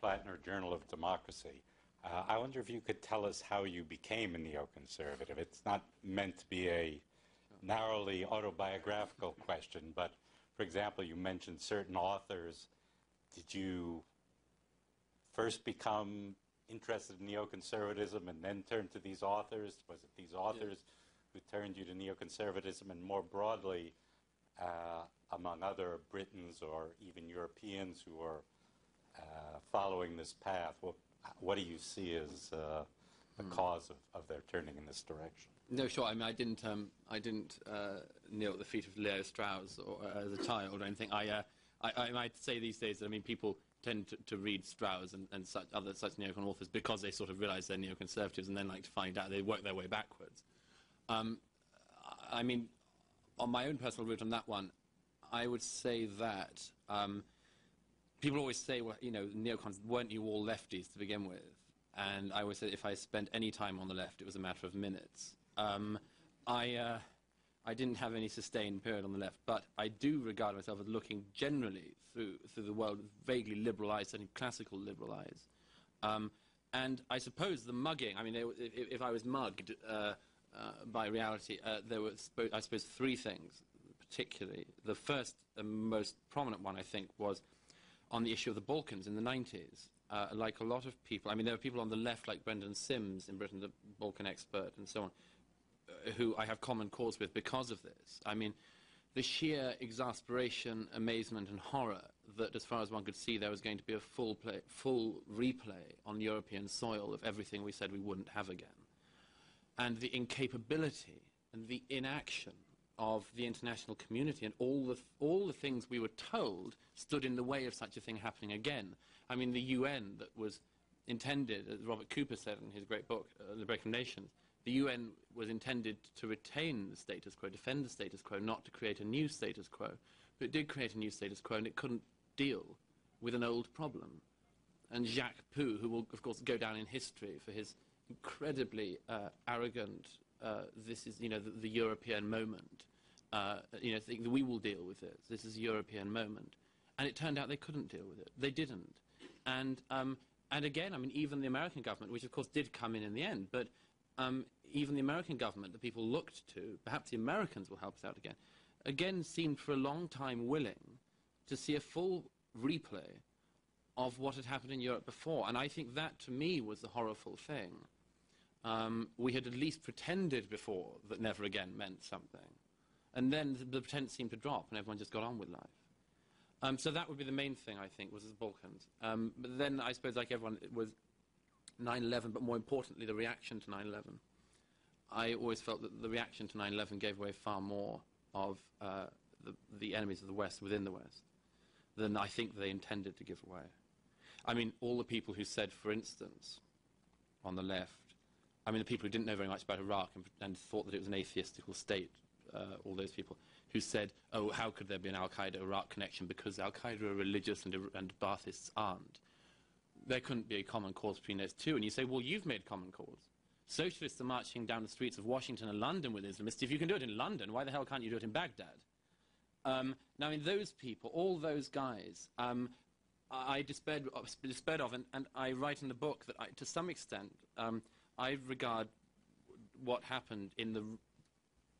Plattner, Journal of Democracy. I wonder if you could tell us how you became a neoconservative. It's not meant to be a narrowly autobiographical question, but, for example, you mentioned certain authors. Did you first become interested in neoconservatism and then turn to these authors? Was it these authors who turned you to neoconservatism? And more broadly, among other Britons or even Europeans who are following this path, what do you see as the cause of their turning in this direction? No, sure. I mean, I didn't kneel at the feet of Leo Strauss or, as a child or anything. I might say these days that, I mean, people tend to read Strauss and such neocon authors because they sort of realize they're neoconservatives and then like to find out they work their way backwards. I mean, on my own personal route on that one, I would say that people always say, well, you know, neocons, weren't you all lefties to begin with? And I always say if I spent any time on the left, it was a matter of minutes. I didn't have any sustained period on the left, but I do regard myself as looking generally through the world with vaguely liberal eyes, certainly classical liberal eyes. And I suppose the mugging, I mean, if I was mugged by reality, there were, I suppose, three things particularly. The first and most prominent one, I think, was on the issue of the Balkans in the 90s. Like a lot of people, I mean, there were people on the left like Brendan Sims in Britain, the Balkan expert, and so on, who I have common cause with because of this. I mean, the sheer exasperation, amazement, and horror that, as far as one could see, there was going to be a full replay on European soil of everything we said we wouldn't have again. And the incapability and the inaction of the international community and all the things we were told stood in the way of such a thing happening again. I mean, the UN that was intended, as Robert Cooper said in his great book, The Break of Nations, the UN was intended to retain the status quo, defend the status quo, not to create a new status quo. But it did create a new status quo, and it couldn't deal with an old problem. And Jacques Poo, who will, of course, go down in history for his incredibly arrogant, this is, you know, the European moment, you know, think that we will deal with this is a European moment. And it turned out they couldn't deal with it. They didn't. And again, I mean, even the American government, which of course did come in the end, but even the American government that people looked to, perhaps the Americans will help us out again seemed for a long time willing to see a full replay of what had happened in Europe before. And I think that, to me, was the horrible thing. We had at least pretended before that never again meant something. And then the pretense seemed to drop, and everyone just got on with life. So that would be the main thing, I think, was the Balkans. But then, I suppose, like everyone, it was 9/11, but more importantly, the reaction to 9/11. I always felt that the reaction to 9/11 gave away far more of the enemies of the West within the West than I think they intended to give away. I mean, all the people who said, for instance, on the left, I mean, the people who didn't know very much about Iraq and thought that it was an atheistical state, all those people who said, oh, how could there be an Al-Qaeda-Iraq connection because Al-Qaeda are religious and Baathists aren't. There couldn't be a common cause between those two. And you say, well, you've made common cause. Socialists are marching down the streets of Washington and London with Islamists. If you can do it in London, why the hell can't you do it in Baghdad? Now, in those people, all those guys, I despaired of, and I write in the book that, to some extent, I regard what happened in the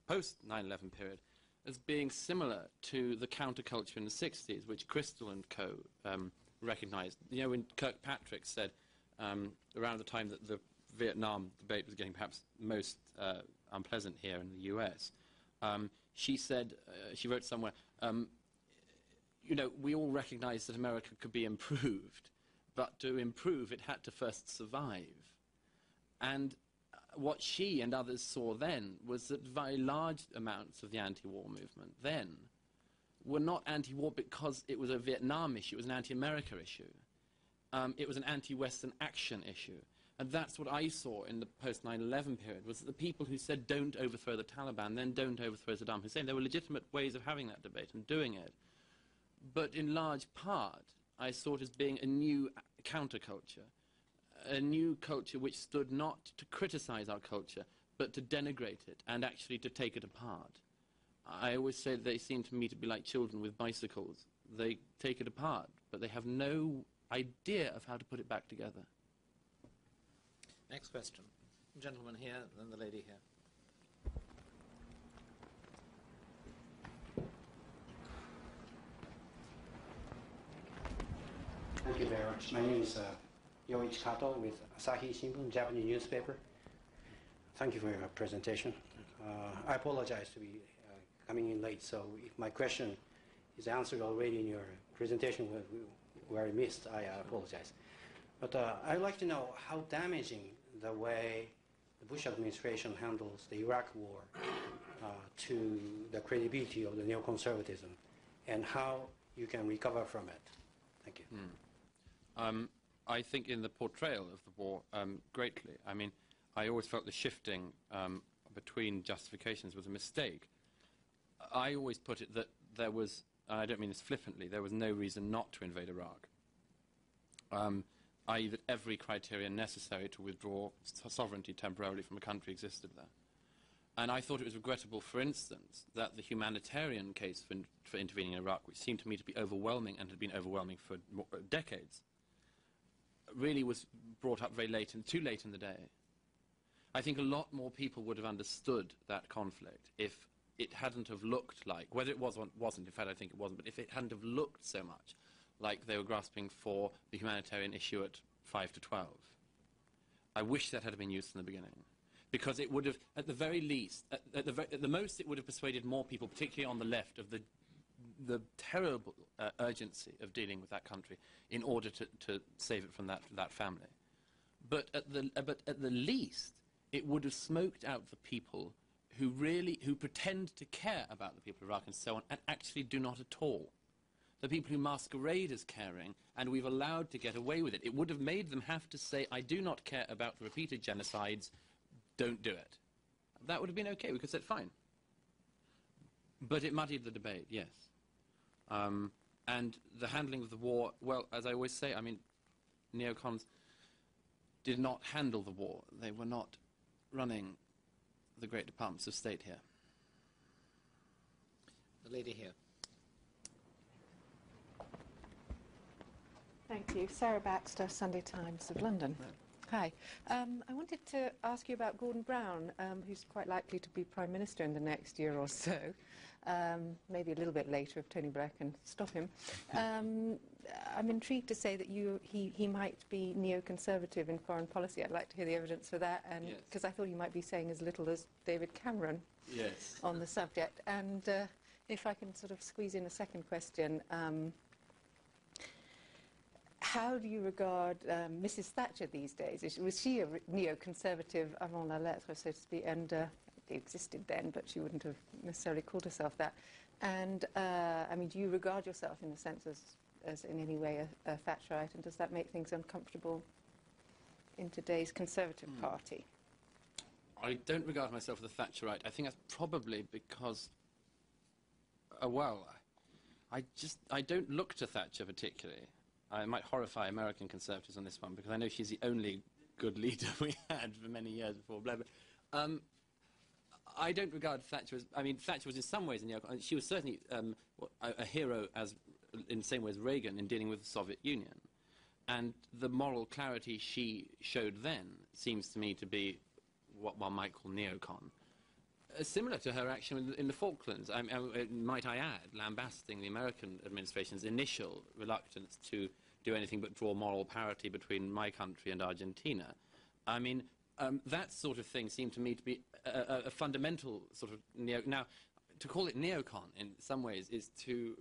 post-9/11 period as being similar to the counterculture in the 60s, which Crystal and co. recognized. You know, when Kirkpatrick said, around the time that the Vietnam debate was getting perhaps most unpleasant here in the US, she said, she wrote somewhere, you know, we all recognized that America could be improved, but to improve it had to first survive. And what she and others saw then was that very large amounts of the anti-war movement then were not anti-war because it was a Vietnam issue, it was an anti-America issue. It was an anti-Western action issue. And that's what I saw in the post-9/11 period, was that the people who said don't overthrow the Taliban, then don't overthrow Saddam Hussein, there were legitimate ways of having that debate and doing it. But in large part, I saw it as being a new counterculture, a new culture which stood not to criticize our culture, but to denigrate it and actually to take it apart. I always say they seem to me to be like children with bicycles. They take it apart, but they have no idea of how to put it back together. Next question. Gentleman here, then the lady here. Thank you very much. My name is Yoichi Kato with Asahi Shimbun, Japanese newspaper. Thank you for your presentation. I apologize to be coming in late, so if my question is answered already in your presentation where I missed, I apologize. But I'd like to know how damaging the way the Bush administration handles the Iraq war to the credibility of the neoconservatism, and how you can recover from it. Thank you. I think in the portrayal of the war, greatly. I mean, I always felt the shifting between justifications was a mistake. I always put it that there was, I don't mean this flippantly, there was no reason not to invade Iraq. I.e. that every criterion necessary to withdraw sovereignty temporarily from a country existed there. And I thought it was regrettable, for instance, that the humanitarian case for intervening in Iraq, which seemed to me to be overwhelming and had been overwhelming for decades, really was brought up very late and too late in the day. I think a lot more people would have understood that conflict if it hadn't have looked like, whether it was or wasn't, in fact I think it wasn't, but if it hadn't have looked so much like they were grasping for the humanitarian issue at 5 to 12. I wish that had been used from the beginning, because it would have, at the very least, at the most, it would have persuaded more people, particularly on the left, of the terrible urgency of dealing with that country in order to save it from that family. But at the least, it would have smoked out the people who pretend to care about the people of Iraq and so on, and actually do not at all. The people who masquerade as caring, and we've allowed to get away with it. It would have made them have to say, I do not care about the repeated genocides, don't do it. That would have been okay, we could have said fine. But it muddied the debate, yes. And the handling of the war, well, as I always say, I mean, neocons did not handle the war. They were not running the great departments of state here. The lady here. Thank you. Sarah Baxter, Sunday Times of London. Hi. I wanted to ask you about Gordon Brown, who's quite likely to be Prime Minister in the next year or so, maybe a little bit later if Tony Blair can stop him. I'm intrigued to say that he might be neoconservative in foreign policy. I'd like to hear the evidence for that, and because I thought he might be saying as little as David Cameron on the subject. And if I can sort of squeeze in a second question, how do you regard Mrs. Thatcher these days? Was she a neoconservative avant la lettre, so to speak? And it existed then, but she wouldn't have necessarily called herself that. And I mean, do you regard yourself in a sense as in any way a Thatcherite? And does that make things uncomfortable in today's Conservative Party? I don't regard myself as a Thatcherite. I think that's probably because, well, I don't look to Thatcher particularly. I might horrify American conservatives on this one, because I know she's the only good leader we had for many years before Blair. But I don't regard Thatcher as... I mean, Thatcher was in some ways... she was certainly a hero in the same way as Reagan in dealing with the Soviet Union. And the moral clarity she showed then seems to me to be what one might call neocon. Similar to her action in the Falklands, might I add, lambasting the American administration's initial reluctance to do anything but draw moral parity between my country and Argentina. I mean, that sort of thing seemed to me to be a fundamental sort of Now, to call it neocon in some ways is to,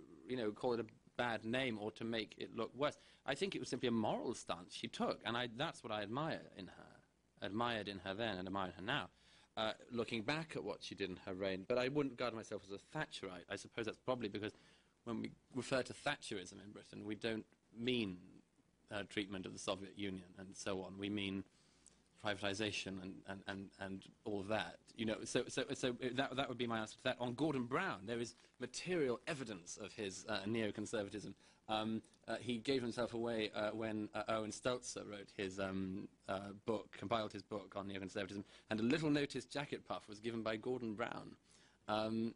call it a bad name or to make it look worse. I think it was simply a moral stance she took, and that's what I admire in her. Admired in her then and admire her now. Looking back at what she did in her reign, but I wouldn't regard myself as a Thatcherite. I suppose that's probably because when we refer to Thatcherism in Britain, we don't mean treatment of the Soviet Union and so on. We mean privatization and all of that. So that would be my answer to that. On Gordon Brown, there is material evidence of his neoconservatism. He gave himself away when Owen Stelzer wrote his compiled his book on neoconservatism, and a little noticed jacket puff was given by Gordon Brown.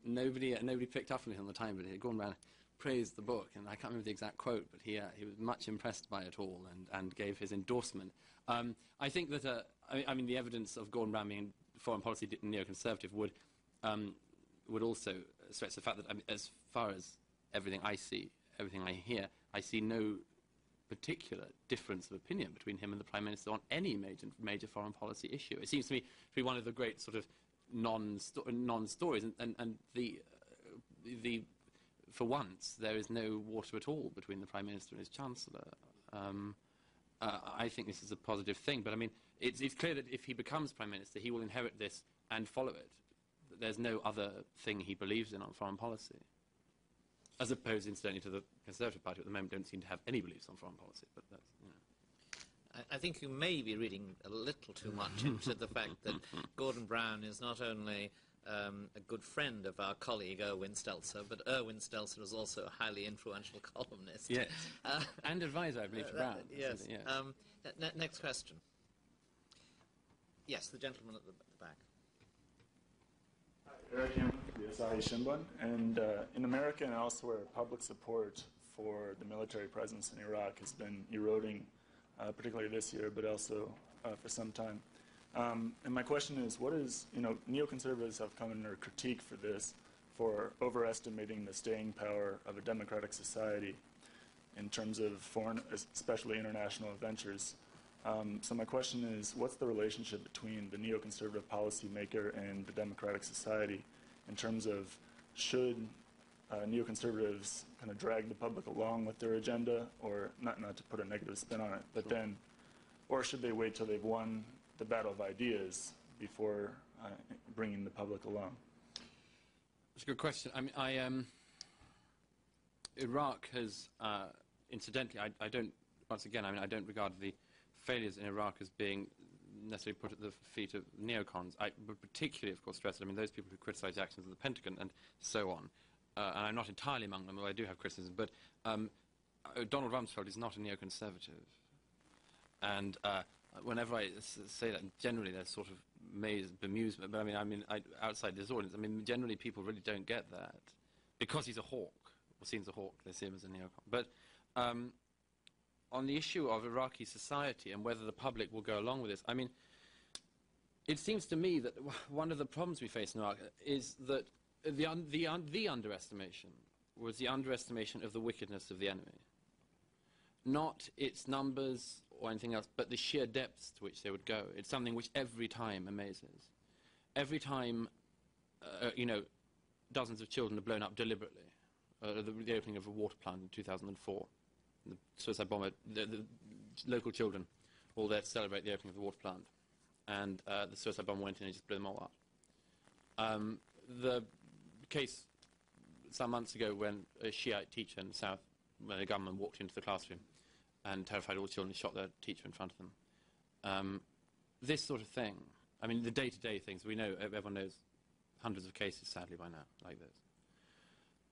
Nobody picked up on it on the time, but Gordon Brown praised the book, and I can't remember the exact quote, but he was much impressed by it all and gave his endorsement. I think that, I mean, the evidence of Gordon Brown being foreign policy neoconservative would also stress the fact that, I mean, as far as everything I see, everything I hear, I see no particular difference of opinion between him and the Prime Minister on any major foreign policy issue. It seems to me to be one of the great sort of non-stories, and the for once there is no water at all between the Prime Minister and his Chancellor. I think this is a positive thing, but I mean, it's clear that if he becomes Prime Minister, he will inherit this and follow it. There's no other thing he believes in on foreign policy. As opposed, incidentally, to the Conservative Party, at the moment don't seem to have any beliefs on foreign policy. But that's, you know. I think you may be reading a little too much into the fact that Gordon Brown is not only a good friend of our colleague Erwin Stelzer, but Erwin Stelzer is also a highly influential columnist. Yes. And advisor, I believe, to Brown. Yes. Yes. Next question. Yes, the gentleman at the back. Eric Hammond, the Asahi Shimbun, and in America and elsewhere, public support for the military presence in Iraq has been eroding, particularly this year, but also for some time. And my question is, what is, neoconservatives have come under critique for this, for overestimating the staying power of a democratic society in terms of foreign, especially international ventures. So my question is, what's the relationship between the neoconservative policymaker and the democratic society in terms of should neoconservatives kind of drag the public along with their agenda, or not to put a negative spin on it, but then, or should they wait till they've won the battle of ideas before bringing the public along? That's a good question. I mean, Iraq has, incidentally, I don't, once again, I mean, I don't regard the failures in Iraq as being necessarily put at the feet of neocons. I would particularly, of course, stress, I mean, those people who criticize the actions of the Pentagon and so on, and I'm not entirely among them, although I do have criticism, but Donald Rumsfeld is not a neoconservative. And whenever I say that, generally there's sort of bemusement, but I mean, outside this audience, I mean, generally people really don't get that. Because he's a hawk, or seems a hawk, they see him as a neocon. But on the issue of Iraqi society and whether the public will go along with this, I mean, it seems to me that one of the problems we face in Iraq is that the underestimation was the underestimation of the wickedness of the enemy. Not its numbers or anything else, but the sheer depths to which they would go. It's something which every time amazes. Every time, dozens of children are blown up deliberately. The opening of a water plant in 2004. The suicide bomber, the local children all there to celebrate the opening of the water plant. And the suicide bomber went in and just blew them all up. The case some months ago when a Shiite teacher in the south, when the government walked into the classroom and terrified all the children and shot their teacher in front of them. This sort of thing, I mean, the day-to-day things, we know, everyone knows hundreds of cases, sadly, by now, like this.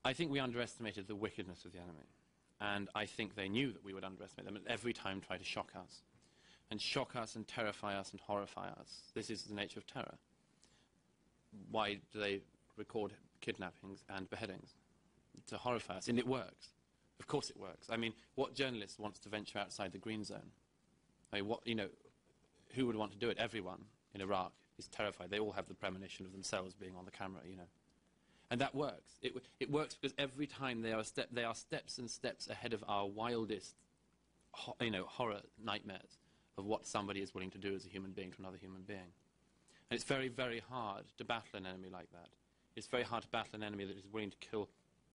I think we underestimated the wickedness of the enemy. And I think they knew that we would underestimate them and every time try to shock us. And shock us and terrify us and horrify us. This is the nature of terror. Why do they record kidnappings and beheadings? To horrify us. And it works. Of course it works. I mean, what journalist wants to venture outside the green zone? I mean, who would want to do it? Everyone in Iraq is terrified. They all have the premonition of themselves being on the camera, And that works. It works because every time they are steps and steps ahead of our wildest, horror nightmares of what somebody is willing to do as a human being to another human being. And it's very, very hard to battle an enemy like that. It's very hard to battle an enemy that is willing to kill